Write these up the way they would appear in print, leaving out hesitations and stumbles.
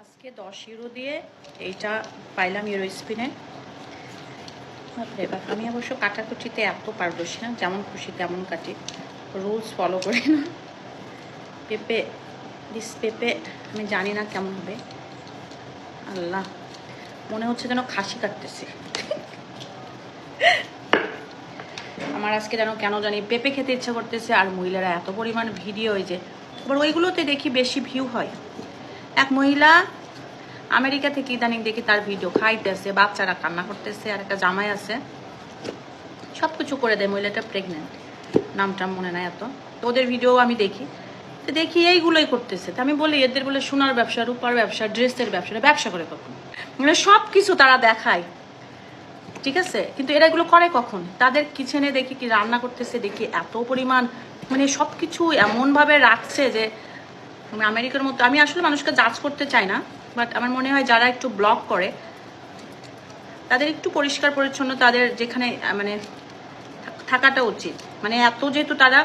আজকে 10 ইউরো দিয়ে এইটা পাইলাম ইউরো স্পিনে। আমি অবশ্য কাটাকুটিতে এত পারদর্শী না, যেমন খুশি তেমন কাটি, রুলস ফলো করি না। পেঁপে পেঁপে আমি জানি না কেমন হবে। আল্লাহ, মনে হচ্ছে যেন খাসি কাটতেছি। আমার আজকে যেন কেন জানি পেঁপে খেতে ইচ্ছা করতেছে। আর মহিলারা এত পরিমাণ ভিডিও, ওই যে আবার ওইগুলোতে দেখি বেশি ভিউ হয়। এক মহিলা আমেরিকা থেকে ইদানিং দেখি তার ভিডিও, খাইতেছে, বাচ্চারা কান্না করতেছে, আর একটা জামাই আছে, সব কিছু করে দেয়। মহিলাটা প্রেগনেন্ট, নামটা মনে নাই এত। তো ওদের ভিডিও আমি দেখি, তো দেখি এইগুলোই করতেছে। তো আমি বলি এদের বলে সোনার ব্যবসা, রূপার ব্যবসা, ড্রেসের ব্যবসা, ব্যবসা করে কখন? মানে সব কিছু তারা দেখায়, ঠিক আছে, কিন্তু এরা এগুলো করে কখন? তাদের কিচেনে দেখি কি রান্না করতেছে, দেখি এত পরিমাণ, মানে সব কিছু এমনভাবে রাখছে যে আমেরিকার মতো। আমি আসলে মানুষকে জাজ করতে চাই না, বাট আমার মনে হয় যারা একটু ব্লগ করে তাদের একটু পরিষ্কার পরিচ্ছন্ন তাদের যেখানে মানে থাকাটা উচিত। মানে এত যেহেতু তারা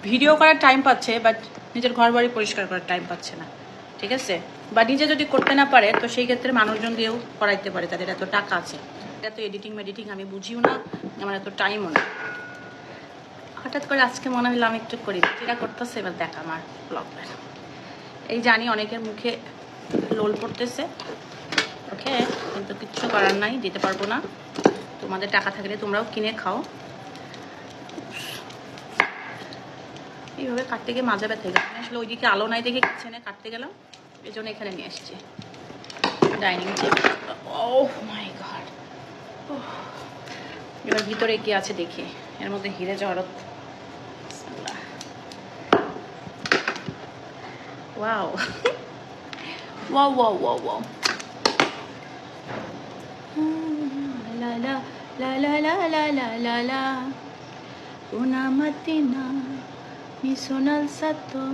ভিডিও করার টাইম পাচ্ছে, বাট নিজের ঘর বাড়ি পরিষ্কার করার টাইম পাচ্ছে না, ঠিক আছে? বা নিজে যদি করতে না পারে তো সেই ক্ষেত্রে মানুষজন দিয়েও করাইতে পারে, তাদের এত টাকা আছে। এত এডিটিং মেডিটিং আমি বুঝিও না, আমার এত টাইমও না। হঠাৎ করে আজকে মনে হলো আমি একটু করি, যেটা করতেছে এবার দেখ আমার ব্লগটা। এই জানি অনেকের মুখে লোল পড়তেছে, ওকে, কিন্তু কিচ্ছু করার নাই, দিতে পারবো না। তোমাদের টাকা থাকলে তোমরাও কিনে খাও। এইভাবে কাটতে গিয়ে মাজা ব্যথা গেল। আসলে ওইদিকে আলো নাই দেখে কিচেনে কাটতে গেলাম, এই জন্য এখানে নিয়ে এসছি dining table. Oh my god, এবার ভিতরে কি আছে দেখি। এর মধ্যে হিরে জহরত। Wow wow wow wow wow. La la la la la la la la লা una mattina mi sono alzato,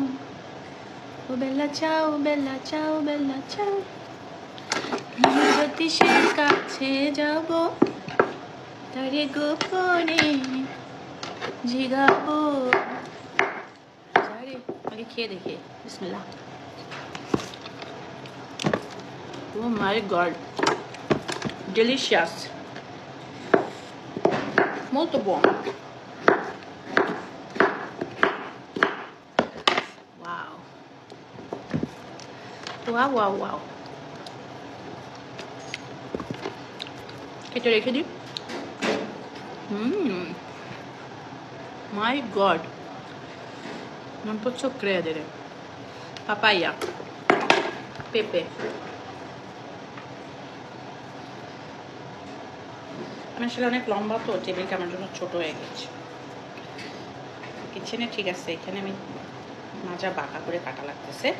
oh bella ciao bella ciao bella ciao, জ্যোতিষের কাছে যাব, তারে গোপনে জিগাবো। আগে খেয়ে দেখি, বিসমিল্লাহ। Oh my god, delicious, molto buono. Wow wow wow wow। কেটে রেখে দিই। My god, non posso credere, papaya, pepe। আমি আসলে অনেক লম্বা, তো টেবিলটা আমার জন্য ছোট হয়ে গেছে। কিচেনে ঠিক আছে, এখানে আমি মাজা বাঁকা করে কাটা লাগতেছে।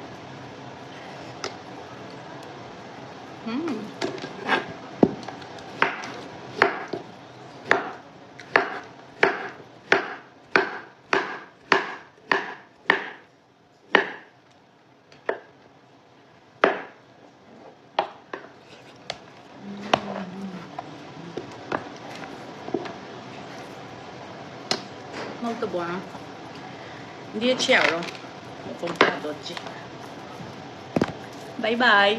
Molto buono, 10 euro, l'ho comprato oggi. Bye bye.